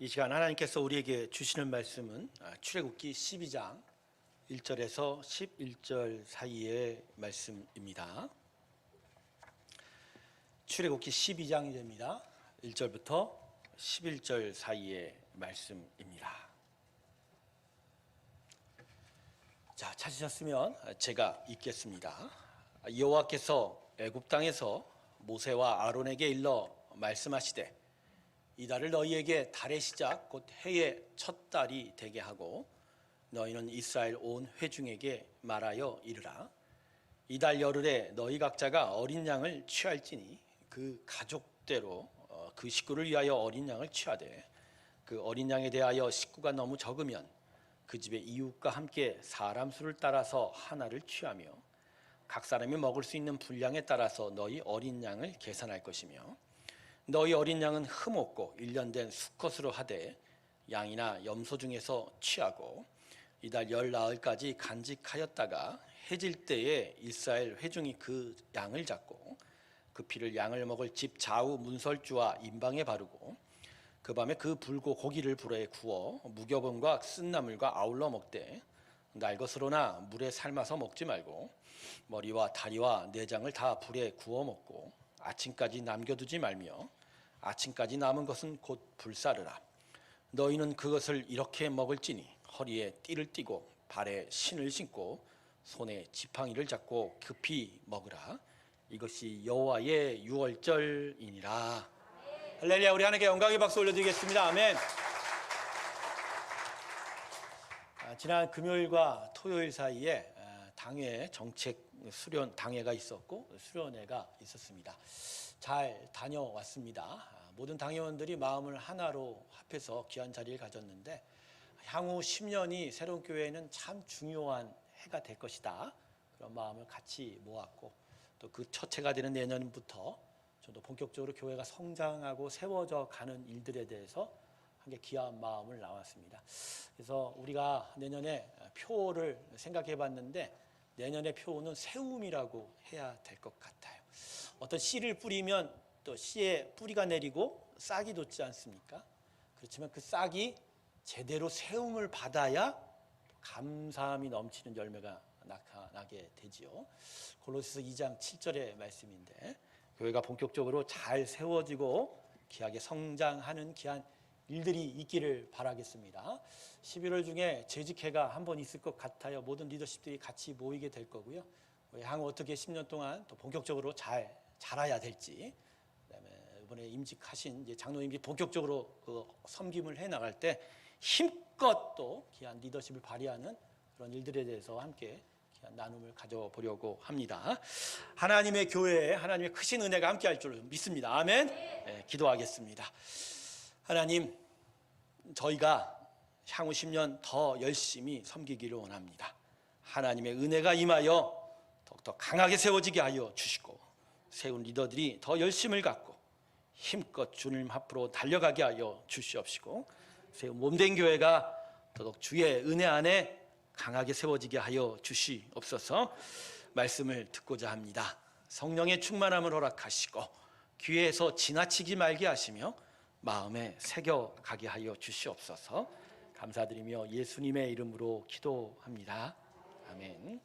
이 시간 하나님께서 우리에게 주시는 말씀은 출애굽기 12장 1절에서 11절 사이의 말씀입니다. 출애굽기 12장이 됩니다. 1절부터 11절 사이의 말씀입니다. 자, 찾으셨으면 제가 읽겠습니다. 여호와께서 애굽 땅에서 모세와 아론에게 일러 말씀하시되 이달을 너희에게 달의 시작 곧 해의 첫 달이 되게 하고 너희는 이스라엘 온 회중에게 말하여 이르라. 이달 열흘에 너희 각자가 어린 양을 취할지니 그 가족대로 그 식구를 위하여 어린 양을 취하되 그 어린 양에 대하여 식구가 너무 적으면 그 집의 이웃과 함께 사람 수를 따라서 하나를 취하며 각 사람이 먹을 수 있는 분량에 따라서 너희 어린 양을 계산할 것이며 너희 어린 양은 흠없고 1년 된 수컷으로 하되 양이나 염소 중에서 취하고 이달 열 나흘까지 간직하였다가 해질 때에 이스라엘 회중이 그 양을 잡고 그 피를 양을 먹을 집 좌우 문설주와 임방에 바르고 그 밤에 그 불고 고기를 불에 구워 무교범과 쓴나물과 아울러 먹되 날 것으로나 물에 삶아서 먹지 말고 머리와 다리와 내장을 다 불에 구워 먹고 아침까지 남겨두지 말며 아침까지 남은 것은 곧 불사르라. 너희는 그것을 이렇게 먹을지니 허리에 띠를 띠고 발에 신을 신고 손에 지팡이를 잡고 급히 먹으라. 이것이 여호와의 유월절이니라. 할렐루야. 우리 하나님께 영광의 박수 올려드리겠습니다. 아멘. 지난 금요일과 토요일 사이에 당회 정책 수련 당회가 있었고 수련회가 있었습니다. 잘 다녀왔습니다. 모든 당회원들이 마음을 하나로 합해서 귀한 자리를 가졌는데 향후 10년이 새로운 교회에는 참 중요한 해가 될 것이다. 그런 마음을 같이 모았고 또 그 첫 해가 되는 내년부터 좀 더 본격적으로 교회가 성장하고 세워져 가는 일들에 대해서 함께 귀한 마음을 나왔습니다. 그래서 우리가 내년에 표를 생각해 봤는데 내년의 표는 세움이라고 해야 될 것 같아요. 어떤 씨를 뿌리면 또 씨에 뿌리가 내리고 싹이 돋지 않습니까? 그렇지만 그 싹이 제대로 세움을 받아야 감사함이 넘치는 열매가 나게 되지요. 골로새서 2장 7절의 말씀인데 교회가 본격적으로 잘 세워지고 귀하게 성장하는 귀한 일들이 있기를 바라겠습니다. 11월 중에 재직회가 한번 있을 것 같아요. 모든 리더십들이 같이 모이게 될 거고요. 향후 어떻게 10년 동안 또 본격적으로 잘 자라야 될지, 그다음에 이번에 임직하신 이제 장로님이 본격적으로 그 섬김을 해 나갈 때 힘껏 또 귀한 리더십을 발휘하는 그런 일들에 대해서 함께 귀한 나눔을 가져보려고 합니다. 하나님의 교회에 하나님의 크신 은혜가 함께할 줄 믿습니다. 아멘. 네, 기도하겠습니다. 하나님, 저희가 향후 10년 더 열심히 섬기기를 원합니다. 하나님의 은혜가 임하여 더욱더 강하게 세워지게 하여 주시고 세운 리더들이 더 열심을 갖고 힘껏 주님 앞으로 달려가게 하여 주시옵시고 세운 몸된 교회가 더욱 주의 은혜 안에 강하게 세워지게 하여 주시옵소서. 말씀을 듣고자 합니다. 성령의 충만함을 허락하시고 귀에서 지나치지 말게 하시며 마음에 새겨가게 하여 주시옵소서. 감사드리며 예수님의 이름으로 기도합니다. 아멘.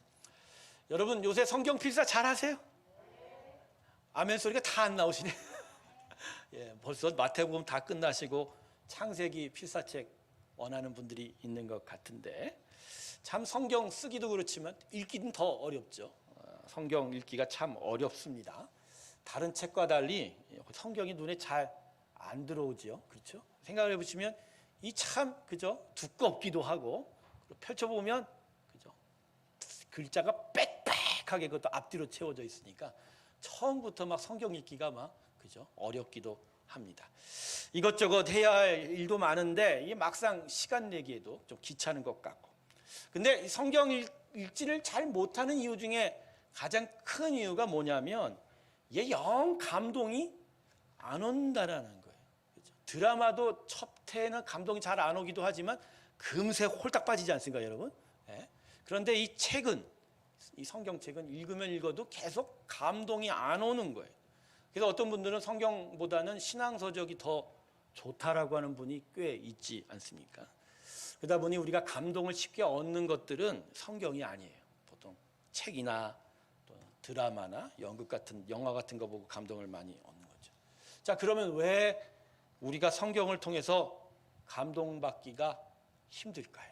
여러분 요새 성경 필사 잘 하세요? 아멘 소리가 다 안 나오시네. 예, 벌써 마태복음 다 끝나시고 창세기 필사책 원하는 분들이 있는 것 같은데 참 성경 쓰기도 그렇지만 읽기는 더 어렵죠. 성경 읽기가 참 어렵습니다. 다른 책과 달리 성경이 눈에 잘 안 들어오죠. 그렇죠? 생각을 해보시면 이 참 그죠? 두껍기도 하고 펼쳐보면 그죠? 글자가 빽빽하게 그것도 앞뒤로 채워져 있으니까 처음부터 막 성경 읽기가 막 그죠? 어렵기도 합니다. 이것저것 해야 할 일도 많은데 이게 막상 시간 내기에도 좀 귀찮은 것 같고. 근데 성경 읽지를 잘 못하는 이유 중에 가장 큰 이유가 뭐냐면 이게 영 감동이 안 온다라는 거예요. 그렇죠? 드라마도 첫 회는 감동이 잘 안 오기도 하지만 금세 홀딱 빠지지 않습니까, 여러분? 네. 그런데 이 책은 이 성경책은 읽으면 읽어도 계속 감동이 안 오는 거예요. 그래서 어떤 분들은 성경보다는 신앙서적이 더 좋다라고 하는 분이 꽤 있지 않습니까? 그러다 보니 우리가 감동을 쉽게 얻는 것들은 성경이 아니에요. 보통 책이나 또 드라마나 영화 같은 거 보고 감동을 많이 얻는 거죠. 자, 그러면 왜 우리가 성경을 통해서 감동받기가 힘들까요?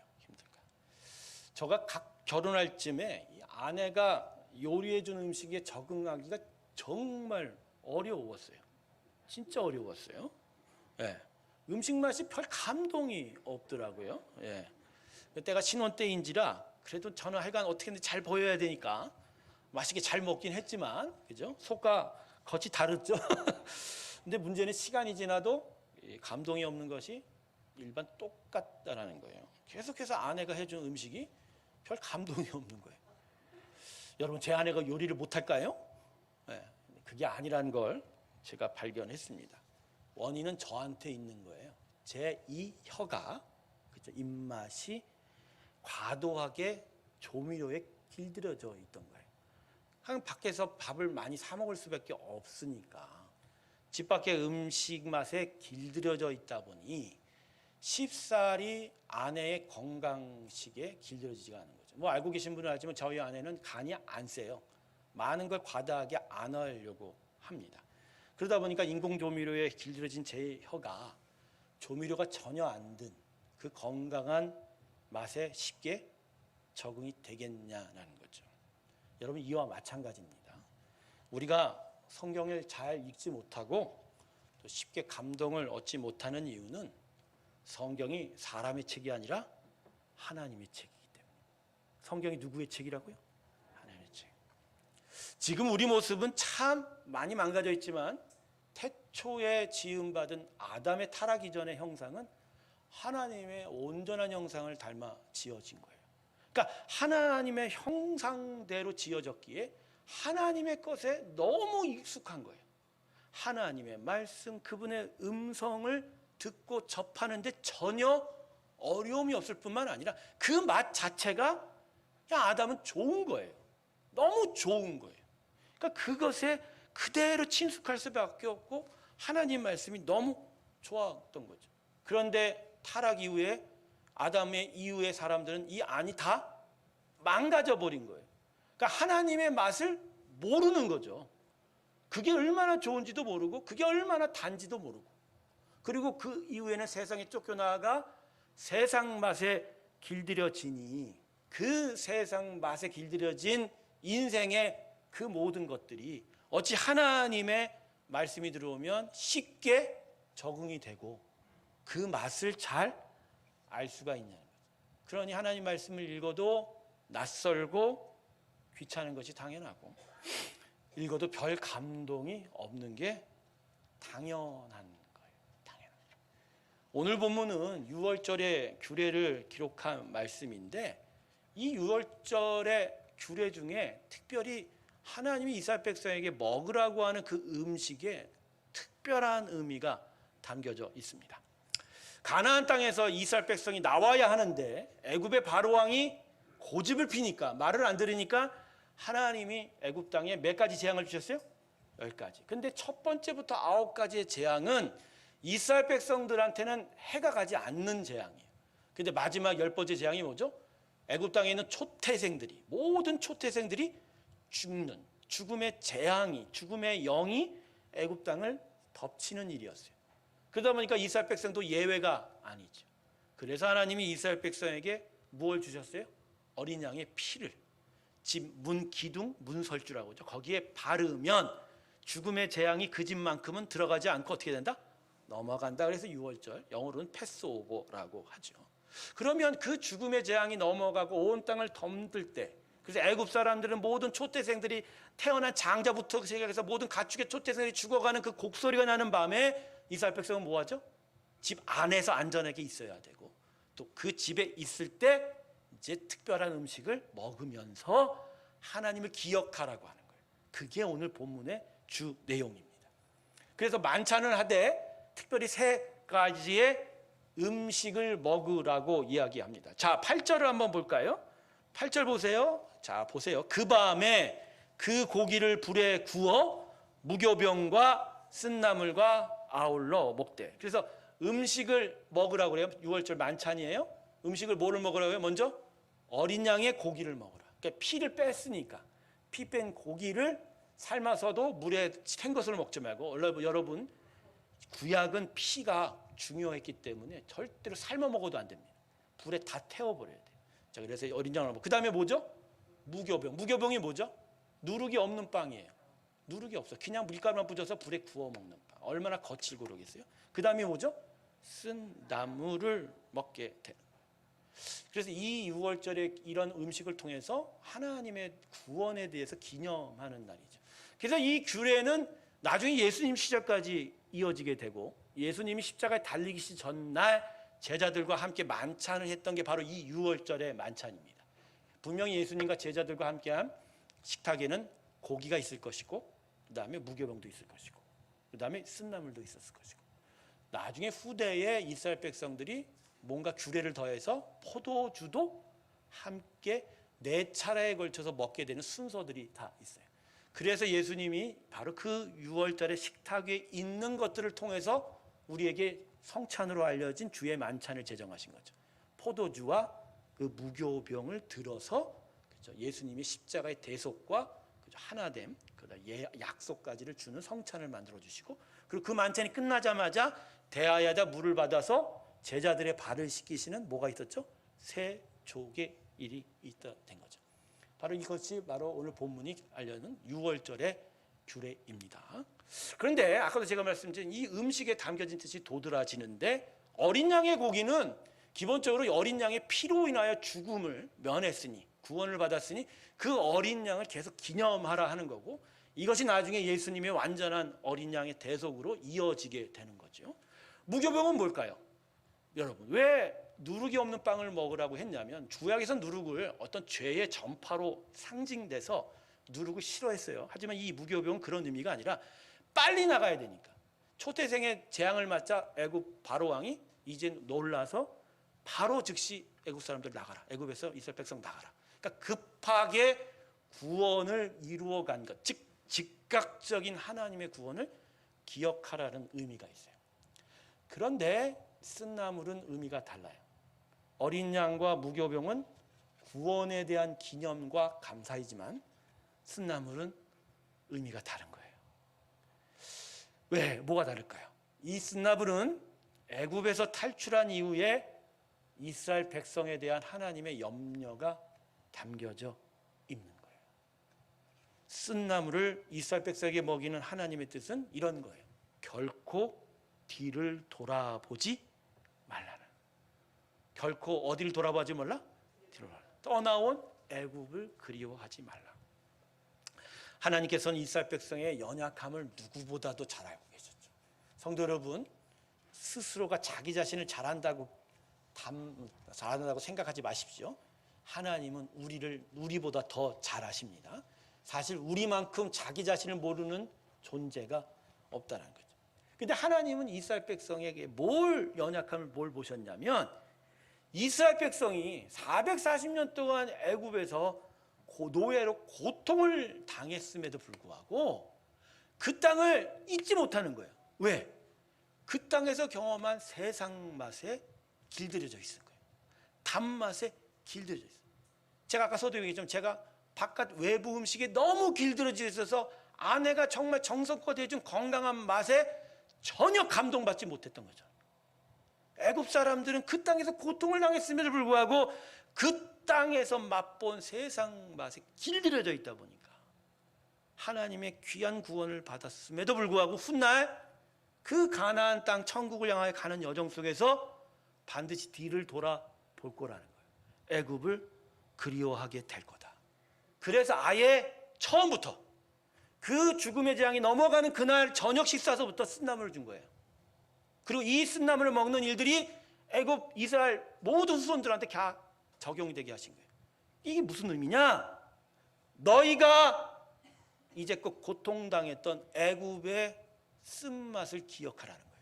제가 결혼할 쯤에 이 아내가 요리해 준 음식에 적응하기가 정말 어려웠어요. 진짜 어려웠어요. 예. 음식 맛이 별 감동이 없더라고요. 예. 그때가 신혼 때인지라 그래도 저는 하여간 어떻게든 잘 보여야 되니까 맛있게 잘 먹긴 했지만, 그죠? 속과 겉이 다르죠. 근데 문제는 시간이 지나도 감동이 없는 것이 일반 똑같다라는 거예요. 계속해서 아내가 해준 음식이 별 감동이 없는 거예요. 여러분, 제 아내가 요리를 못할까요? 네, 그게 아니라는 걸 제가 발견했습니다. 원인은 저한테 있는 거예요. 제 이 혀가, 그죠? 입맛이 과도하게 조미료에 길들여져 있던 거예요. 그냥 밖에서 밥을 많이 사 먹을 수밖에 없으니까 집 밖의 음식 맛에 길들여져 있다 보니 쉽사리 아내의 건강식에 길들여지지가 않은 거죠. 뭐 알고 계신 분은 알지만 저희 아내는 간이 안 세요. 많은 걸 과다하게 안 하려고 합니다. 그러다 보니까 인공조미료에 길들여진 제 혀가 조미료가 전혀 안 든 그 건강한 맛에 쉽게 적응이 되겠냐라는 거죠. 여러분, 이와 마찬가지입니다. 우리가 성경을 잘 읽지 못하고 또 쉽게 감동을 얻지 못하는 이유는 성경이 사람의 책이 아니라 하나님의 책이기 때문에. 성경이 누구의 책이라고요? 하나님의 책. 지금 우리 모습은 참 많이 망가져 있지만 태초에 지음받은 아담의 타락 이전의 형상은 하나님의 온전한 형상을 닮아 지어진 거예요. 그러니까 하나님의 형상대로 지어졌기에 하나님의 것에 너무 익숙한 거예요. 하나님의 말씀, 그분의 음성을 듣고 접하는데 전혀 어려움이 없을 뿐만 아니라 그 맛 자체가 그냥 아담은 좋은 거예요. 너무 좋은 거예요. 그러니까 그것에 그대로 친숙할 수밖에 없고 하나님 말씀이 너무 좋았던 거죠. 그런데 타락 이후에 아담의 이후의 사람들은 이 안이 다 망가져 버린 거예요. 그러니까 하나님의 맛을 모르는 거죠. 그게 얼마나 좋은지도 모르고 그게 얼마나 단지도 모르고, 그리고 그 이후에는 세상에 쫓겨나가 세상 맛에 길들여지니 그 세상 맛에 길들여진 인생의 그 모든 것들이 어찌 하나님의 말씀이 들어오면 쉽게 적응이 되고 그 맛을 잘 알 수가 있냐는 거죠. 그러니 하나님 말씀을 읽어도 낯설고 귀찮은 것이 당연하고 읽어도 별 감동이 없는 게 당연한 거예요. 당연하죠. 오늘 본문은 유월절의 규례를 기록한 말씀인데 이 유월절의 규례 중에 특별히 하나님이 이스라엘 백성에게 먹으라고 하는 그 음식에 특별한 의미가 담겨져 있습니다. 가나안 땅에서 이스라엘 백성이 나와야 하는데 애굽의 바로 왕이 고집을 피니까, 말을 안 들으니까 하나님이 애굽 땅에 몇 가지 재앙을 주셨어요? 10가지. 근데 첫 번째부터 9가지의 재앙은 이스라엘 백성들한테는 해가 가지 않는 재앙이에요. 근데 마지막 10번째 재앙이 뭐죠? 애굽 땅에 있는 초태생들이, 모든 초태생들이 죽는, 죽음의 재앙이, 죽음의 영이 애굽 땅을 덮치는 일이었어요. 그러다 보니까 이스라엘 백성도 예외가 아니죠. 그래서 하나님이 이스라엘 백성에게 무엇을 주셨어요? 어린 양의 피를 집 문 기둥, 문설주라고 하죠. 거기에 바르면 죽음의 재앙이 그 집만큼은 들어가지 않고 어떻게 된다? 넘어간다. 그래서 유월절, 영어로는 패스오버라고 하죠. 그러면 그 죽음의 재앙이 넘어가고 온 땅을 덮을 때, 그래서 애굽 사람들은 모든 초태생들이 태어난 장자부터 시작해서 모든 가축의 초태생들이 죽어가는 그 곡소리가 나는 밤에 이스라엘 백성은 뭐하죠? 집 안에서 안전하게 있어야 되고 또 그 집에 있을 때 이제 특별한 음식을 먹으면서 하나님을 기억하라고 하는 거예요. 그게 오늘 본문의 주 내용입니다. 그래서 만찬을 하되 특별히 3가지의 음식을 먹으라고 이야기합니다. 자, 8절을 한번 볼까요? 8절 보세요. 자, 보세요. 그 밤에 그 고기를 불에 구워 무교병과 쓴나물과 아울러 먹되. 그래서 음식을 먹으라고 그래요. 6월절 만찬이에요. 음식을 뭐를 먹으라고 해요? 먼저 어린 양의 고기를 먹으라. 그러니까 피를 뺐으니까 피 뺀 고기를 삶아서도 물에 헹궈서 먹지 말고, 여러분 구약은 피가 중요했기 때문에 절대로 삶아 먹어도 안 됩니다. 불에 다 태워버려야 돼요. 자, 그래서 어린 양을 먹고, 그 다음에 뭐죠? 무교병. 무교병이 뭐죠? 누룩이 없는 빵이에요. 누룩이 없어. 그냥 밀가루만 뿌려서 불에 구워 먹는 빵. 얼마나 거칠고 그러겠어요? 그 다음에 뭐죠? 쓴 나물을 먹게 되는 거예요. 그래서 이 6월절에 이런 음식을 통해서 하나님의 구원에 대해서 기념하는 날이죠. 그래서 이 규례는 나중에 예수님 시절까지 이어지게 되고, 예수님이 십자가에 달리기 전날 제자들과 함께 만찬을 했던 게 바로 이 6월절의 만찬입니다. 분명히 예수님과 제자들과 함께한 식탁에는 고기가 있을 것이고, 그 다음에 무교병도 있을 것이고, 그 다음에 쓴나물도 있었을 것이고, 나중에 후대에 이스라엘 백성들이 뭔가 규례를 더해서 포도주도 함께 4차례에 걸쳐서 먹게 되는 순서들이 다 있어요. 그래서 예수님이 바로 그 6월달에 식탁 위에 있는 것들을 통해서 우리에게 성찬으로 알려진 주의 만찬을 제정하신 거죠. 포도주와 그 무교병을 들어서, 그렇죠, 예수님이 십자가의 대속과 하나됨, 약속까지를 주는 성찬을 만들어 주시고, 그리고 그 만찬이 끝나자마자 대하야다 물을 받아서 제자들의 발을 씻기시는 뭐가 있었죠? 세 족의 일이 있다 된 거죠. 바로 이것이 바로 오늘 본문이 알려는 6월절의 규례입니다. 그런데 아까도 제가 말씀드린 이 음식에 담겨진 뜻이 도드라지는데, 어린 양의 고기는 기본적으로 어린 양의 피로 인하여 죽음을 면했으니, 구원을 받았으니 그 어린 양을 계속 기념하라 하는 거고, 이것이 나중에 예수님의 완전한 어린 양의 대속으로 이어지게 되는 거죠. 무교병은 뭘까요? 여러분, 왜 누룩이 없는 빵을 먹으라고 했냐면, 구약에서 누룩을 어떤 죄의 전파로 상징돼서 누룩을 싫어했어요. 하지만 이 무교병은 그런 의미가 아니라 빨리 나가야 되니까. 초태생의 재앙을 맞자 애굽 바로 왕이 이제 놀라서 바로 즉시 애굽 사람들 나가라, 애굽에서 이스라엘 백성 나가라. 그러니까 급하게 구원을 이루어간 것, 즉 즉각적인 하나님의 구원을 기억하라는 의미가 있어요. 그런데 쓴나물은 의미가 달라요. 어린 양과 무교병은 구원에 대한 기념과 감사이지만 쓴나물은 의미가 다른 거예요. 왜? 뭐가 다를까요? 이 쓴나물은 애굽에서 탈출한 이후에 이스라엘 백성에 대한 하나님의 염려가 담겨져 있는 거예요. 쓴나물을 이스라엘 백성에게 먹이는 하나님의 뜻은 이런 거예요. 결코 뒤를 돌아보지 말라는. 결코 어디를 돌아보지 말라? 뒤로 떠나온 애굽을 그리워하지 말라. 하나님께서는 이스라엘 백성의 연약함을 누구보다도 잘 알고 계셨죠. 성도 여러분, 스스로가 자기 자신을 잘한다고 생각하지 마십시오. 하나님은 우리보다 더 잘 아십니다. 사실 우리만큼 자기 자신을 모르는 존재가 없다는 거죠. 근데 하나님은 이스라엘 백성에게 연약함을 보셨냐면, 이스라엘 백성이 440년 동안 애굽에서 노예로 고통을 당했음에도 불구하고 그 땅을 잊지 못하는 거예요. 왜? 그 땅에서 경험한 세상 맛에 길들여져 있을 거예요. 단맛에 길들여져 있어요. 제가 아까 서두 얘기했지만, 제가 바깥 외부 음식에 너무 길들여져 있어서 아내가 정말 정성껏 해준 건강한 맛에 전혀 감동받지 못했던 거죠. 애굽 사람들은 그 땅에서 고통을 당했음에도 불구하고 그 땅에서 맛본 세상 맛에 길들여져 있다 보니까 하나님의 귀한 구원을 받았음에도 불구하고 훗날 그 가나안 땅 천국을 향하여 가는 여정 속에서 반드시 뒤를 돌아볼 거라는 거예요. 애굽을 그리워하게 될 거다. 그래서 아예 처음부터 그 죽음의 재앙이 넘어가는 그날 저녁 식사서부터 쓴나물을 준 거예요. 그리고 이 쓴나물을 먹는 일들이 애굽 이스라엘 모든 후손들한테 다 적용되게 하신 거예요. 이게 무슨 의미냐? 너희가 이제껏 고통당했던 애굽의 쓴맛을 기억하라는 거예요.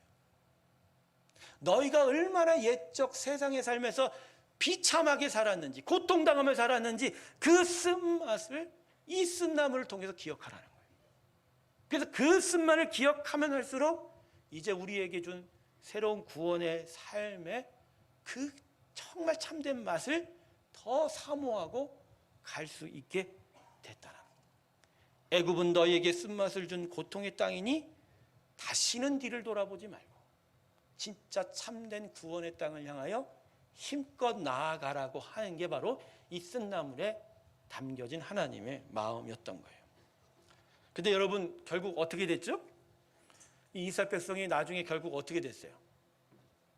너희가 얼마나 옛적 세상의 삶에서 비참하게 살았는지, 고통당하며 살았는지 그 쓴맛을 이 쓴나물을 통해서 기억하라는 거예요. 그래서 그 쓴맛을 기억하면 할수록 이제 우리에게 준 새로운 구원의 삶의 그 정말 참된 맛을 더 사모하고 갈 수 있게 됐다는 거예요. 애굽은 너희에게 쓴맛을 준 고통의 땅이니 다시는 뒤를 돌아보지 말고 진짜 참된 구원의 땅을 향하여 힘껏 나아가라고 하는 게 바로 이 쓴나물에 담겨진 하나님의 마음이었던 거예요. 근데 여러분, 결국 어떻게 됐죠? 이 이스라엘 백성이 나중에 결국 어떻게 됐어요?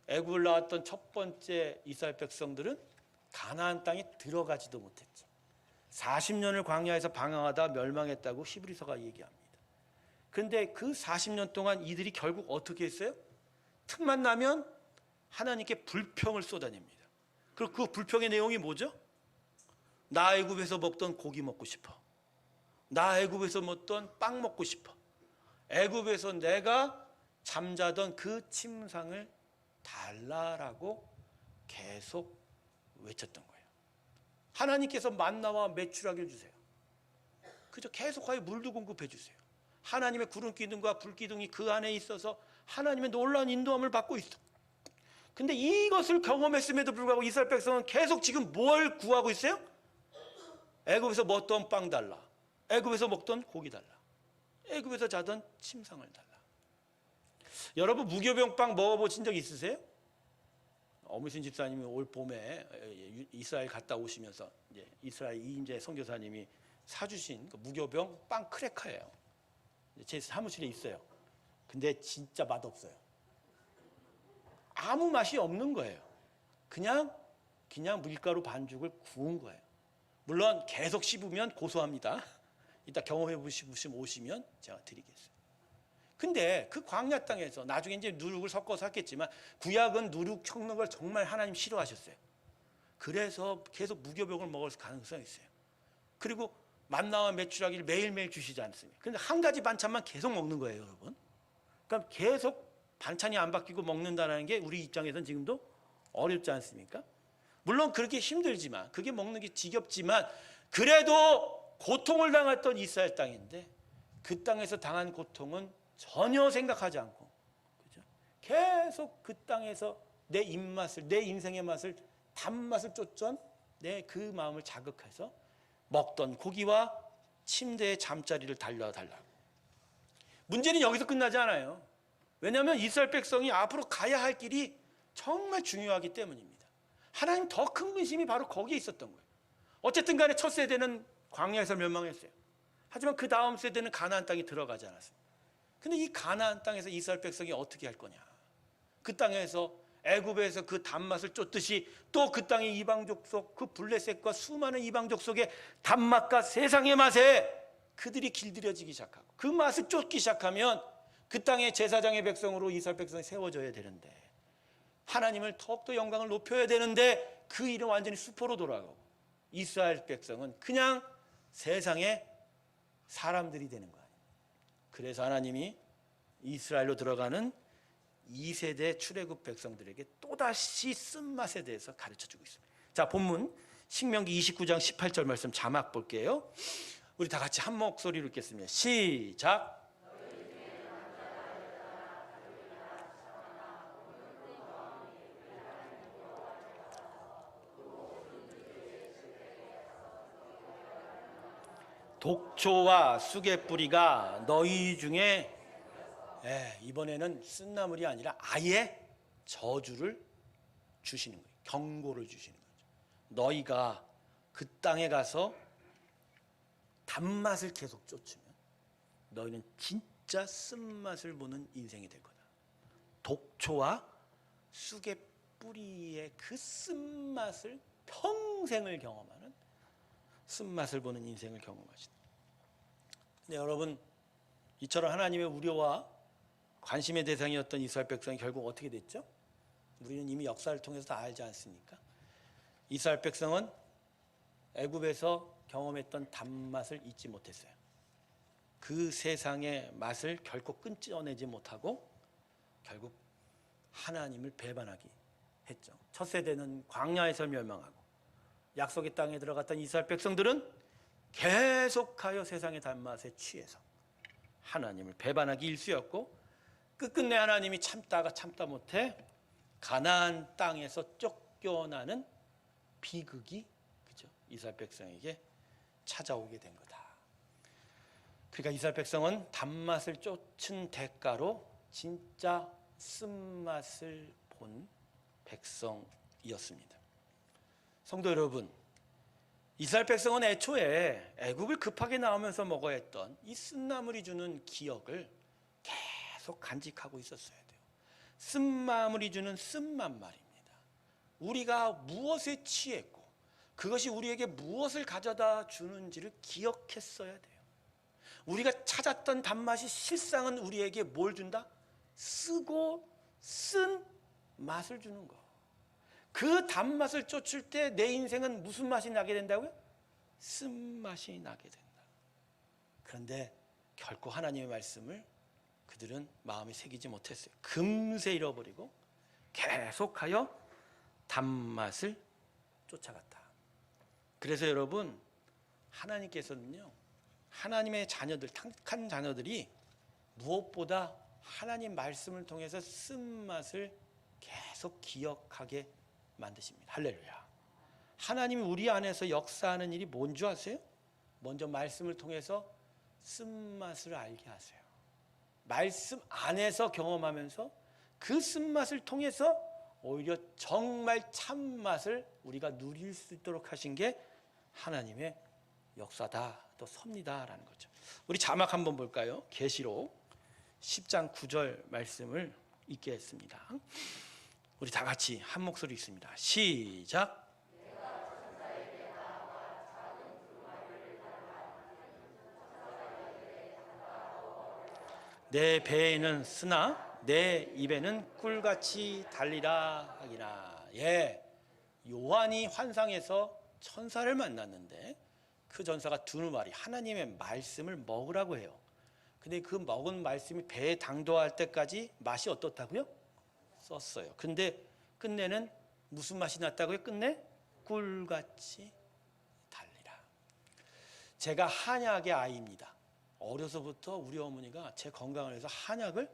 애굽을 나왔던 첫 번째 이스라엘 백성들은 가나안 땅에 들어가지도 못했죠. 40년을 광야에서 방황하다 멸망했다고 히브리서가 얘기합니다. 그런데 그 40년 동안 이들이 결국 어떻게 했어요? 틈만 나면 하나님께 불평을 쏟아냅니다. 그리고 그 불평의 내용이 뭐죠? 나 애굽에서 먹던 고기 먹고 싶어. 나 애굽에서 먹던 빵 먹고 싶어. 애굽에서 내가 잠자던 그 침상을 달라라고 계속 외쳤던 거예요. 하나님께서 만나와 메추라기를 주세요. 그저 계속하여 물도 공급해 주세요. 하나님의 구름 기둥과 불 기둥이 그 안에 있어서 하나님의 놀라운 인도함을 받고 있어. 근데 이것을 경험했음에도 불구하고 이스라엘 백성은 계속 지금 뭘 구하고 있어요? 애굽에서 먹던 빵 달라. 애굽에서 먹던 고기 달라. 애굽에서 자던 침상을 달라. 여러분, 무교병빵 먹어보신 적 있으세요? 어무신 집사님이 올 봄에 이스라엘 갔다 오시면서 이스라엘 이인재 선교사님이 사주신 그 무교병 빵 크래커예요. 제 사무실에 있어요. 근데 진짜 맛없어요. 아무 맛이 없는 거예요. 그냥 밀가루 반죽을 구운 거예요. 물론 계속 씹으면 고소합니다. 이따 경험해 보시면 오시면 제가 드리겠어요. 근데 그 광야 땅에서 나중에 이제 누룩을 섞어서 했겠지만 구약은 누룩 섞는 걸 정말 하나님 싫어하셨어요. 그래서 계속 무교병을 먹을 가능성이 있어요. 그리고 만나와 메추라기를 매일매일 주시지 않습니까? 근데 한 가지 반찬만 계속 먹는 거예요, 여러분. 그러니까 계속 반찬이 안 바뀌고 먹는다는 게 우리 입장에서는 지금도 어렵지 않습니까? 물론 그렇게 힘들지만, 그게 먹는 게 지겹지만, 그래도 고통을 당했던 이스라엘 땅인데 그 땅에서 당한 고통은 전혀 생각하지 않고, 그죠? 계속 그 땅에서 내 입맛을, 내 인생의 맛을, 단맛을 쫓던 내 그 마음을 자극해서 먹던 고기와 침대의 잠자리를 달라달라고. 문제는 여기서 끝나지 않아요. 왜냐하면 이스라엘 백성이 앞으로 가야 할 길이 정말 중요하기 때문입니다. 하나님 더 큰 근심이 바로 거기에 있었던 거예요. 어쨌든 간에 첫 세대는 광야에서 멸망했어요. 하지만 그 다음 세대는 가나안 땅에 들어가지 않았습니다. 근데 이 가나안 땅에서 이스라엘 백성이 어떻게 할 거냐? 그 땅에서 애굽에서 그 단맛을 쫓듯이 또 그 땅의 이방족 속 그 블레셋과 수많은 이방족 속의 단맛과 세상의 맛에 그들이 길들여지기 시작하고 그 맛을 쫓기 시작하면 그 땅의 제사장의 백성으로 이스라엘 백성이 세워져야 되는데, 하나님을 더욱더 영광을 높여야 되는데 그 일은 완전히 수포로 돌아가고 이스라엘 백성은 그냥 세상의 사람들이 되는 거예요. 그래서 하나님이 이스라엘로 들어가는 2세대 출애굽 백성들에게 또다시 쓴맛에 대해서 가르쳐주고 있습니다. 자, 본문 신명기 29장 18절 말씀 자막 볼게요. 우리 다 같이 한 목소리로 읽겠습니다. 시작. 독초와 쑥의 뿌리가 너희 중에, 이번에는 쓴나물이 아니라 아예 저주를 주시는 거예요. 경고를 주시는 거죠. 너희가 그 땅에 가서 단맛을 계속 쫓으면 너희는 진짜 쓴맛을 보는 인생이 될 거다. 독초와 쑥의 뿌리의 그 쓴맛을 평생을 경험하는, 쓴맛을 보는 인생을 경험하시다. 근데 여러분, 이처럼 하나님의 우려와 관심의 대상이었던 이스라엘 백성이 결국 어떻게 됐죠? 우리는 이미 역사를 통해서 다 알지 않습니까? 이스라엘 백성은 애굽에서 경험했던 단맛을 잊지 못했어요. 그 세상의 맛을 결코 끊어내지 못하고 결국 하나님을 배반하게 했죠. 첫 세대는 광야에서 멸망하고 약속의 땅에 들어갔던 이스라엘 백성들은 계속하여 세상의 단맛에 취해서 하나님을 배반하기 일쑤였고, 끝끝내 하나님이 참다가 참다 못해 가나안 땅에서 쫓겨나는 비극이 그죠? 이스라엘 백성에게 찾아오게 된 거다. 그러니까 이스라엘 백성은 단맛을 쫓은 대가로 진짜 쓴맛을 본 백성이었습니다. 성도 여러분, 이스라엘 백성은 애초에 애굽을 급하게 나오면서 먹어야 했던 이 쓴나물이 주는 기억을 계속 간직하고 있었어야 돼요. 쓴마물이 주는 쓴맛 말입니다. 우리가 무엇에 취했고 그것이 우리에게 무엇을 가져다 주는지를 기억했어야 돼요. 우리가 찾았던 단맛이 실상은 우리에게 뭘 준다? 쓰고 쓴 맛을 주는 거. 그 단맛을 쫓을 때 내 인생은 무슨 맛이 나게 된다고요? 쓴맛이 나게 된다. 그런데 결코 하나님의 말씀을 그들은 마음에 새기지 못했어요. 금세 잃어버리고 계속하여 단맛을 쫓아갔다. 그래서 여러분, 하나님께서는요, 하나님의 자녀들, 택한 자녀들이 무엇보다 하나님 말씀을 통해서 쓴맛을 계속 기억하게 만드십니다. 할렐루야. 하나님이 우리 안에서 역사하는 일이 뭔 줄 아세요? 먼저 말씀을 통해서 쓴맛을 알게 하세요. 말씀 안에서 경험하면서 그 쓴맛을 통해서 오히려 정말 참맛을 우리가 누릴 수 있도록 하신 게 하나님의 역사다, 또 섭니다라는 거죠. 우리 자막 한번 볼까요? 계시록 10장 9절 말씀을 읽겠습니다. 우리 다 같이 한 목소리 읽습니다. 시작. 내 배에는 쓰나 내 입에는 꿀같이 달리라 하기나. 예, 요한이 환상에서 천사를 만났는데 그 전사가 두루마리 하나님의 말씀을 먹으라고 해요. 근데 그 먹은 말씀이 배에 당도할 때까지 맛이 어떻다고요? 썼어요. 근데 끝내는 무슨 맛이 났다고요? 끝내 꿀같이 달리라. 제가 한약의 아이입니다. 어려서부터 우리 어머니가 제 건강을 위해서 한약을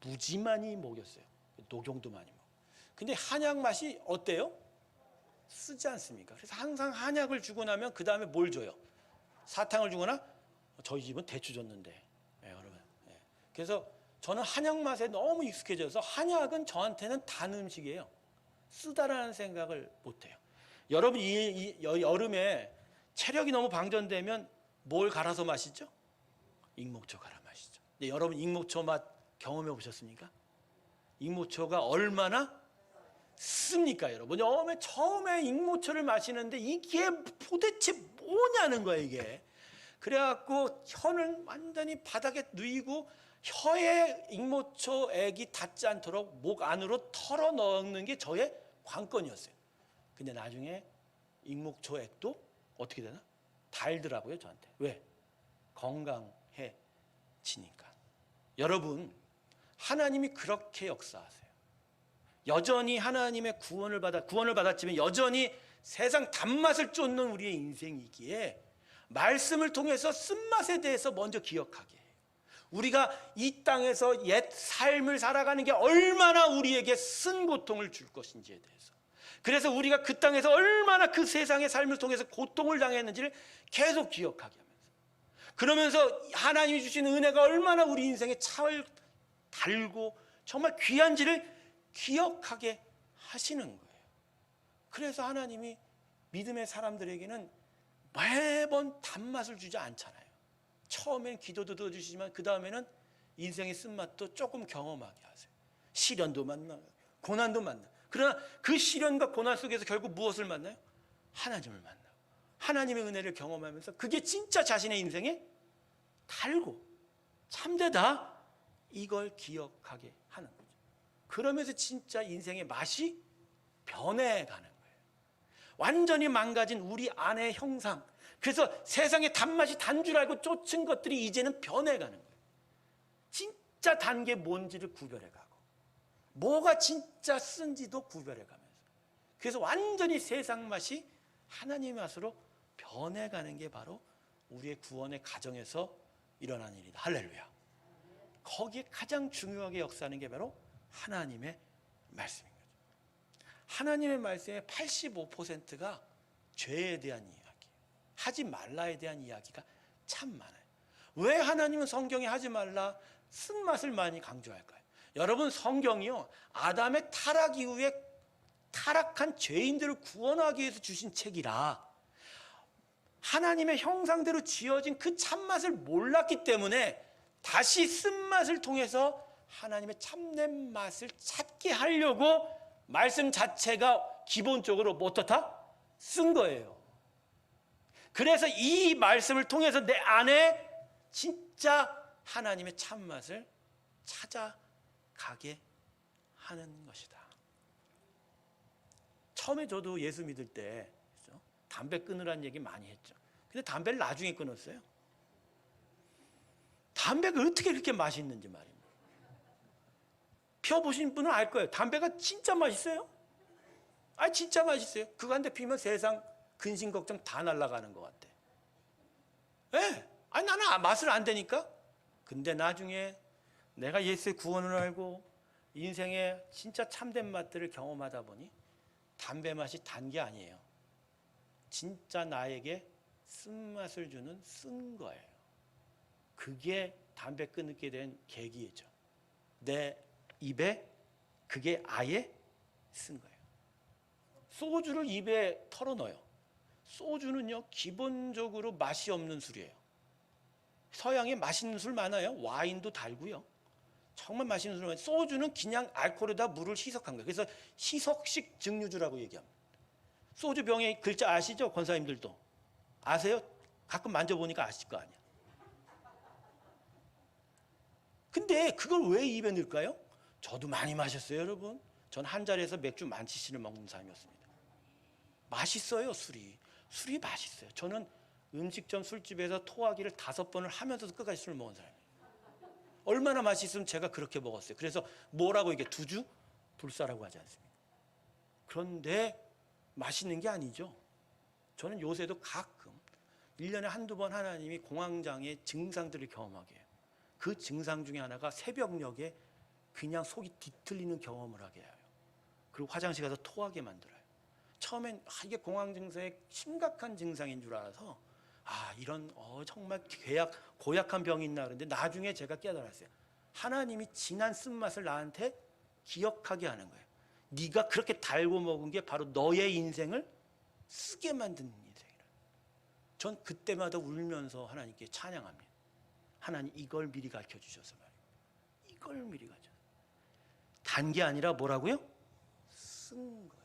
무지 많이 먹였어요. 녹용도 많이 먹고. 근데 한약 맛이 어때요? 쓰지 않습니까? 그래서 항상 한약을 주고 나면 그 다음에 뭘 줘요? 사탕을 주거나 저희 집은 대추 줬는데. 네, 여러분. 네. 그래서 저는 한약 맛에 너무 익숙해져서 한약은 저한테는 단 음식이에요. 쓰다라는 생각을 못해요. 여러분 이 여름에 체력이 너무 방전되면 뭘 갈아서 마시죠? 익목초 갈아 마시죠. 근데 여러분 익목초 맛 경험해 보셨습니까? 익목초가 얼마나 씁니까, 여러분? 처음에 익목초를 마시는데 이게 도대체 뭐냐는 거예요, 이게. 그래갖고 혀는 완전히 바닥에 누이고 혀에 익목초 액이 닿지 않도록 목 안으로 털어 넣는 게 저의 관건이었어요. 근데 나중에 익목초 액도 어떻게 되나? 달더라고요, 저한테. 왜? 건강해지니까. 여러분, 하나님이 그렇게 역사하세요. 여전히 하나님의 구원을 받았지만 여전히 세상 단맛을 쫓는 우리의 인생이기에 말씀을 통해서 쓴맛에 대해서 먼저 기억하게 해요. 우리가 이 땅에서 옛 삶을 살아가는 게 얼마나 우리에게 쓴 고통을 줄 것인지에 대해서, 그래서 우리가 그 땅에서 얼마나 그 세상의 삶을 통해서 고통을 당했는지를 계속 기억하게 하면서, 그러면서 하나님이 주신 은혜가 얼마나 우리 인생에 차을 달고 정말 귀한지를 기억하게 하시는 거예요. 그래서 하나님이 믿음의 사람들에게는 매번 단맛을 주지 않잖아요. 처음엔 기도도 들어주시지만 그 다음에는 인생의 쓴맛도 조금 경험하게 하세요. 시련도 만나요. 고난도 만나요. 그러나 그 시련과 고난 속에서 결국 무엇을 만나요? 하나님을 만나고 하나님의 은혜를 경험하면서 그게 진짜 자신의 인생에 달고 참되다, 이걸 기억하게 하는 거죠. 그러면서 진짜 인생의 맛이 변해가는 거예요. 완전히 망가진 우리 안의 형상, 그래서 세상의 단맛이 단 줄 알고 쫓은 것들이 이제는 변해가는 거예요. 진짜 단 게 뭔지를 구별해가고 뭐가 진짜 쓴지도 구별해가면서, 그래서 완전히 세상 맛이 하나님의 맛으로 변해가는 게 바로 우리의 구원의 과정에서 일어난 일이다. 할렐루야. 거기에 가장 중요하게 역사하는 게 바로 하나님의 말씀인 거죠. 하나님의 말씀의 85%가 죄에 대한 이야기예요. 하지 말라에 대한 이야기가 참 많아요. 왜 하나님은 성경에 하지 말라 쓴맛을 많이 강조할까요? 여러분, 성경이요, 아담의 타락 이후에 타락한 죄인들을 구원하기 위해서 주신 책이라 하나님의 형상대로 지어진 그 참맛을 몰랐기 때문에 다시 쓴맛을 통해서 하나님의 참된 맛을 찾게 하려고 말씀 자체가 기본적으로 뭐 어떻다? 쓴 거예요. 그래서 이 말씀을 통해서 내 안에 진짜 하나님의 참맛을 찾아가게 하는 것이다. 처음에 저도 예수 믿을 때 담배 끊으라는 얘기 많이 했죠. 근데 담배를 나중에 끊었어요. 담배가 어떻게 그렇게 맛있는지 말입니다. 피워보신 분은 알 거예요. 담배가 진짜 맛있어요. 아니 진짜 맛있어요. 그거 한 대 피면 세상 근심 걱정 다 날아가는 것 같아. 예. 아니 나는 맛을 안 되니까. 근데 나중에 내가 예수의 구원을 알고 인생의 진짜 참된 맛들을 경험하다 보니 담배 맛이 단 게 아니에요. 진짜 나에게 쓴맛을 주는 쓴 거예요. 그게 담배 끊게 된 계기죠. 내 입에 그게 아예 쓴 거예요. 소주를 입에 털어넣어요. 소주는요, 기본적으로 맛이 없는 술이에요. 서양에 맛있는 술 많아요. 와인도 달고요. 정말 맛있는 술 많아요. 소주는 그냥 알코올에다 물을 희석한 거예요. 그래서 희석식 증류주라고 얘기합니다. 소주 병의 글자 아시죠? 권사님들도. 아세요? 가끔 만져보니까 아실 거 아니야. 근데 그걸 왜 입에 넣을까요? 저도 많이 마셨어요, 여러분. 전 한 자리에서 맥주 만치신을 먹는 사람이었습니다. 맛있어요, 술이. 술이 맛있어요. 저는 음식점 술집에서 토하기를 5번을 하면서도 끝까지 술을 먹은 사람이에요. 얼마나 맛있으면 제가 그렇게 먹었어요. 그래서 뭐라고 이게 두주? 불사라고 하지 않습니까? 그런데 맛있는 게 아니죠. 저는 요새도 가끔 1년에 한두 번 하나님이 공황장애 증상들을 경험하게 해요. 그 증상 중에 하나가 새벽녘에 그냥 속이 뒤틀리는 경험을 하게 해요. 그리고 화장실 가서 토하게 만들어요. 처음엔 이게 공황증세의 심각한 증상인 줄 알아서 이런 정말 고약한 병이 있나 그런데 나중에 제가 깨달았어요. 하나님이 진한 쓴맛을 나한테 기억하게 하는 거예요. 네가 그렇게 달고 먹은 게 바로 너의 인생을 쓰게 만드는 인생이라. 전 그때마다 울면서 하나님께 찬양합니다. 하나님 이걸 미리 가르쳐 주셔서 말이에요. 이걸 미리 가르쳐. 단 게 아니라 뭐라고요? 쓴 거예요.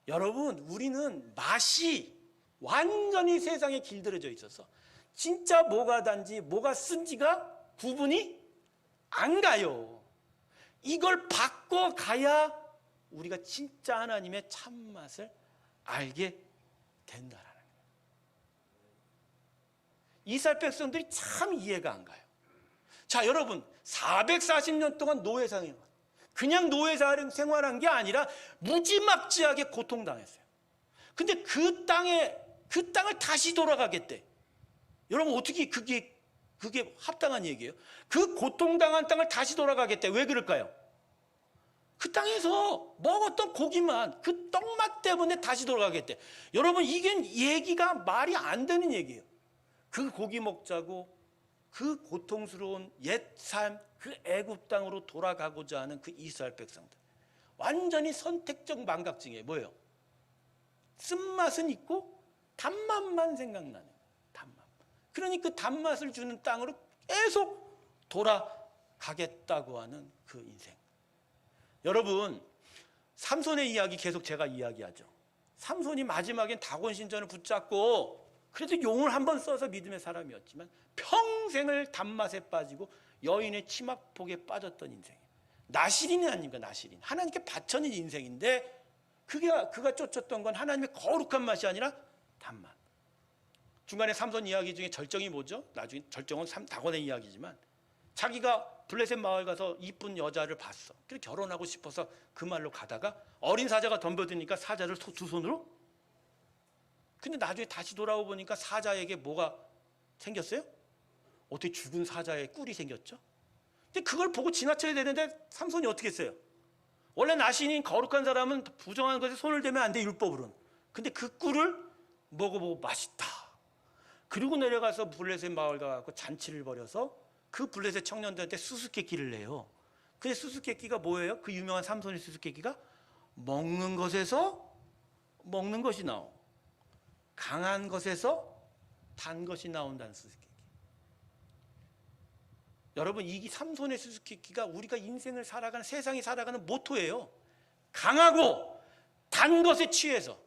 여러분, 우리는 맛이 완전히 세상에 길들여져 있어서 진짜 뭐가 단지 뭐가 쓴지가 구분이 안 가요. 이걸 바꿔가야 우리가 진짜 하나님의 참맛을 알게 된다라는 거예요. 이스라엘 백성들이 참 이해가 안 가요. 자, 여러분, 440년 동안 노예 생활, 그냥 노예 생활한 게 아니라 무지막지하게 고통당했어요. 근데 그 땅을 다시 돌아가겠대. 여러분, 어떻게 그게 합당한 얘기예요? 그 고통당한 땅을 다시 돌아가겠대. 왜 그럴까요? 그 땅에서 먹었던 고기만, 그 떡맛 때문에 다시 돌아가겠대. 여러분, 이게 얘기가 말이 안 되는 얘기예요. 그 고기 먹자고 그 고통스러운 옛삶, 그 애굽 땅으로 돌아가고자 하는 그 이스라엘 백성들. 완전히 선택적 망각증이에요. 뭐예요? 쓴맛은 있고 단맛만 생각나는 거예요. 단맛. 그러니 그 단맛을 주는 땅으로 계속 돌아가겠다고 하는 그 인생. 여러분, 삼손의 이야기 계속 제가 이야기하죠. 삼손이 마지막엔 다곤 신전을 붙잡고 그래도 용을 한번 써서 믿음의 사람이었지만 평생을 단맛에 빠지고 여인의 치막폭에 빠졌던 인생이에요. 나실인이 아닙니까? 나실인. 하나님께 바쳐진 인생인데 그가 쫓았던 건 하나님의 거룩한 맛이 아니라 단맛. 중간에 삼손 이야기 중에 절정이 뭐죠? 나중에 절정은 다곤의 이야기지만 자기가 블레셋 마을 가서 이쁜 여자를 봤어. 그래서 결혼하고 싶어서 그 말로 가다가 어린 사자가 덤벼드니까 사자를 두 손으로. 근데 나중에 다시 돌아오 보니까 사자에게 뭐가 생겼어요? 어떻게 죽은 사자의 꿀이 생겼죠? 근데 그걸 보고 지나쳐야 되는데 삼손이 어떻게 했어요? 원래 나신인 거룩한 사람은 부정한 것에 손을 대면 안 돼, 율법으로는. 근데 그 꿀을 먹어보고 맛있다. 그리고 내려가서 블레셋 마을 가서 잔치를 벌여서 그 블레셋 청년들한테 수수께끼를 내요. 그 수수께끼가 뭐예요? 그 유명한 삼손의 수수께끼가 먹는 것에서 먹는 것이 나오, 강한 것에서 단 것이 나온다는 수수께끼. 여러분, 이 삼손의 수수께끼가 우리가 인생을 살아가는, 세상이 살아가는 모토예요. 강하고 단 것에 취해서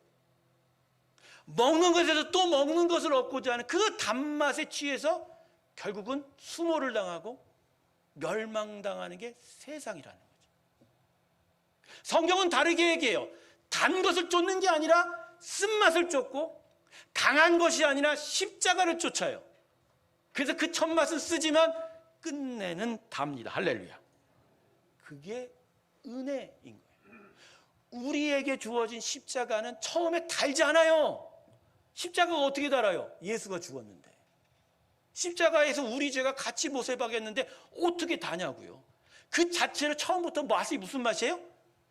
먹는 것에서 또 먹는 것을 얻고자 하는 그 단맛에 취해서 결국은 수모를 당하고 멸망당하는 게 세상이라는 거죠. 성경은 다르게 얘기해요. 단 것을 쫓는 게 아니라 쓴맛을 쫓고, 강한 것이 아니라 십자가를 쫓아요. 그래서 그 첫맛은 쓰지만 끝내는 답니다. 할렐루야. 그게 은혜인 거예요. 우리에게 주어진 십자가는 처음에 달지 않아요. 십자가가 어떻게 달아요? 예수가 죽었는데. 십자가에서 우리 죄가 같이 모세박였는데 어떻게 다냐고요. 그 자체로 처음부터 맛이 무슨 맛이에요?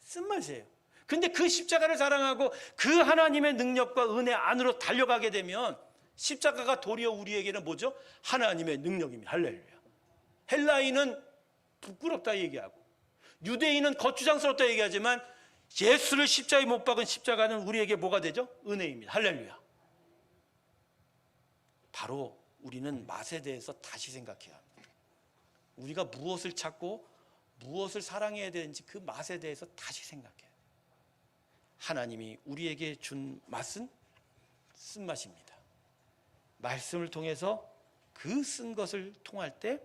쓴맛이에요. 근데 그 십자가를 사랑하고 그 하나님의 능력과 은혜 안으로 달려가게 되면 십자가가 도리어 우리에게는 뭐죠? 하나님의 능력입니다. 할렐루야. 헬라인은 부끄럽다 얘기하고 유대인은 거추장스럽다 얘기하지만 예수를 십자가에 못 박은 십자가는 우리에게 뭐가 되죠? 은혜입니다. 할렐루야. 바로 우리는 맛에 대해서 다시 생각해야 합니다. 우리가 무엇을 찾고 무엇을 사랑해야 되는지 그 맛에 대해서 다시 생각해야 돼요. 하나님이 우리에게 준 맛은 쓴맛입니다. 말씀을 통해서 그 쓴 것을 통할 때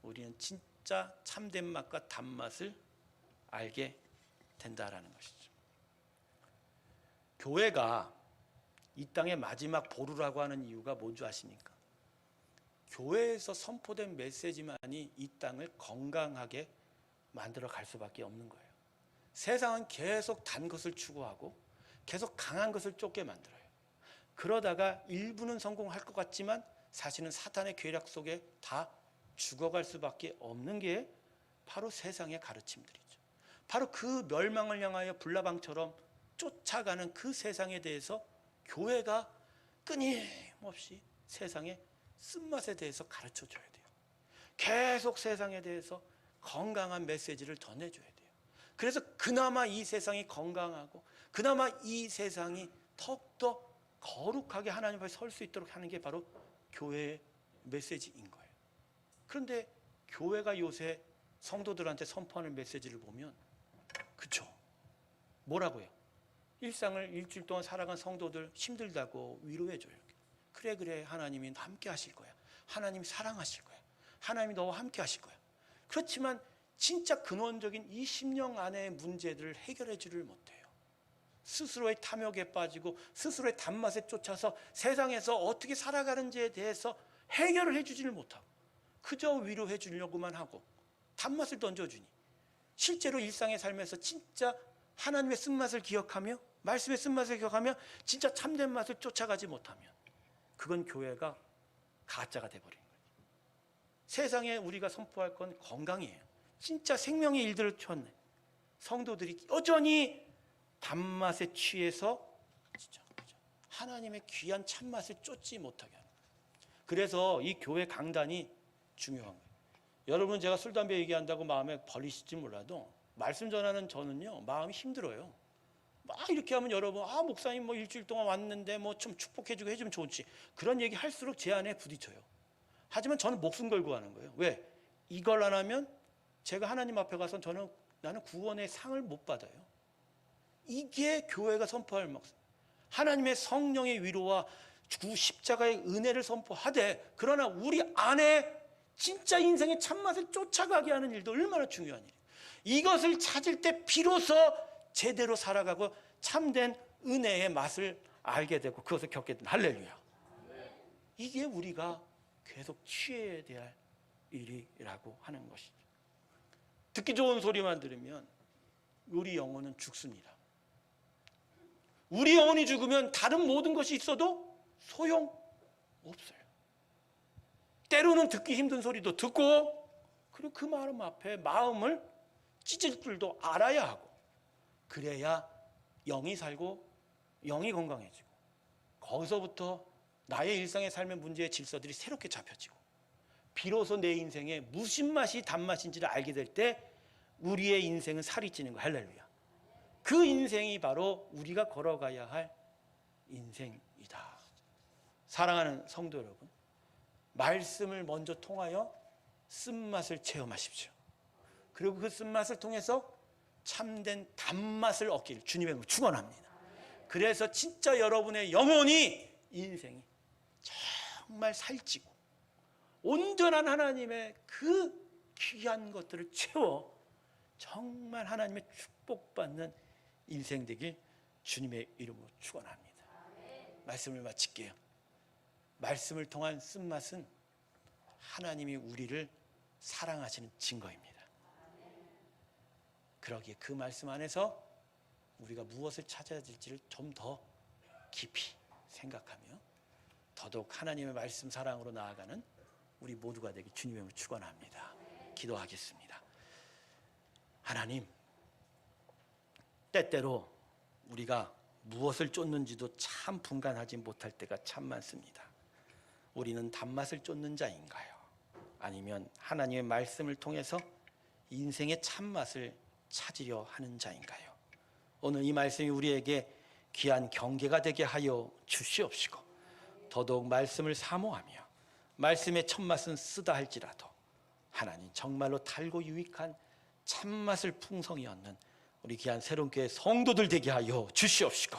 우리는 진짜 참된 맛과 단맛을 알게 된다라는 것이죠. 교회가 이 땅의 마지막 보루라고 하는 이유가 뭔지 아십니까? 교회에서 선포된 메시지만이 이 땅을 건강하게 만들어 갈 수밖에 없는 거예요. 세상은 계속 단 것을 추구하고 계속 강한 것을 쫓게 만들어요. 그러다가 일부는 성공할 것 같지만 사실은 사탄의 계략 속에 다 죽어갈 수밖에 없는 게 바로 세상의 가르침들이죠. 바로 그 멸망을 향하여 불나방처럼 쫓아가는 그 세상에 대해서 교회가 끊임없이 세상의 쓴맛에 대해서 가르쳐줘야 돼요. 계속 세상에 대해서 건강한 메시지를 전해줘야 돼요. 그래서 그나마 이 세상이 건강하고 그나마 이 세상이 더욱더 거룩하게 하나님 앞에 설 수 있도록 하는 게 바로 교회의 메시지인 거예요. 그런데 교회가 요새 성도들한테 선포하는 메시지를 보면 그쵸? 뭐라고요? 일상을 일주일 동안 살아간 성도들 힘들다고 위로해줘요. 그래 하나님이 함께 하실 거야. 하나님이 사랑하실 거야. 하나님이 너와 함께 하실 거야. 그렇지만 진짜 근원적인 이 심령 안의 문제들을 해결해 주를 못해요. 스스로의 탐욕에 빠지고 스스로의 단맛에 쫓아서 세상에서 어떻게 살아가는지에 대해서 해결을 해주지를 못하고 그저 위로해 주려고만 하고 단맛을 던져주니 실제로 일상의 삶에서 진짜 하나님의 쓴맛을 기억하며 말씀의 쓴맛을 기억하며 진짜 참된 맛을 쫓아가지 못하면 그건 교회가 가짜가 돼버린 거예요. 세상에 우리가 선포할 건 건강이에요. 진짜 생명의 일들을 쳤네. 성도들이 여전히 단맛에 취해서 진짜 하나님의 귀한 참맛을 쫓지 못하게 하는 거예요. 그래서 이 교회 강단이 중요한 거예요. 여러분, 제가 술, 담배 얘기한다고 마음에 벌리실지 몰라도 말씀 전하는 저는요 마음이 힘들어요. 막 이렇게 하면 여러분 목사님 뭐 일주일 동안 왔는데 뭐 좀 축복해주고 해주면 좋지, 그런 얘기 할수록 제 안에 부딪혀요. 하지만 저는 목숨 걸고 하는 거예요. 왜? 이걸 안 하면 제가 하나님 앞에 가서 나는 구원의 상을 못 받아요. 이게 교회가 선포할 목숨. 하나님의 성령의 위로와 주 십자가의 은혜를 선포하되 그러나 우리 안에 진짜 인생의 참맛을 쫓아가게 하는 일도 얼마나 중요한 일이에요. 이것을 찾을 때 비로소 제대로 살아가고 참된 은혜의 맛을 알게 되고 그것을 겪게 된다. 할렐루야. 이게 우리가 계속 취해야 될 일이라고 하는 것이죠. 듣기 좋은 소리만 들으면 우리 영혼은 죽습니다. 우리 영혼이 죽으면 다른 모든 것이 있어도 소용없어요. 때로는 듣기 힘든 소리도 듣고 그리고 그 마음 앞에 마음을 찢을 줄도 알아야 하고, 그래야 영이 살고 영이 건강해지고, 거기서부터 나의 일상의 삶의 문제의 질서들이 새롭게 잡혀지고, 비로소 내 인생에 무슨 맛이 단맛인지를 알게 될 때 우리의 인생은 살이 찌는 거야. 할렐루야. 그 인생이 바로 우리가 걸어가야 할 인생이다. 사랑하는 성도 여러분, 말씀을 먼저 통하여 쓴맛을 체험하십시오. 그리고 그 쓴맛을 통해서 참된 단맛을 얻기를 주님의 이름으로 축원합니다. 그래서 진짜 여러분의 영혼이, 인생이 정말 살찌고 온전한 하나님의 그 귀한 것들을 채워 정말 하나님의 축복받는 인생 되길 주님의 이름으로 축원합니다. 말씀을 마칠게요. 말씀을 통한 쓴맛은 하나님이 우리를 사랑하시는 증거입니다. 그러기에 그 말씀 안에서 우리가 무엇을 찾아야 될지를 좀 더 깊이 생각하며 더더욱 하나님의 말씀 사랑으로 나아가는 우리 모두가 되기 주님의 이름으로 축원합니다. 기도하겠습니다. 하나님, 때때로 우리가 무엇을 쫓는지도 참 분간하지 못할 때가 참 많습니다. 우리는 단맛을 쫓는 자인가요? 아니면 하나님의 말씀을 통해서 인생의 참맛을 찾으려 하는 자인가요? 오늘 이 말씀이 우리에게 귀한 경계가 되게 하여 주시옵시고, 더더욱 말씀을 사모하며 말씀의 첫맛은 쓰다 할지라도 하나님 정말로 달고 유익한 참맛을 풍성히 얻는 우리 귀한 새로운교회 성도들 되게 하여 주시옵시고,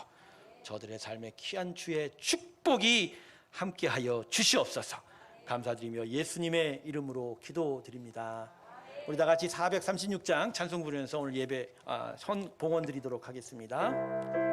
저들의 삶에 귀한 주의 축복이 함께하여 주시옵소서. 감사드리며 예수님의 이름으로 기도드립니다. 우리 다 같이 436장 찬송 부르면서 오늘 예배 봉헌 드리도록 하겠습니다.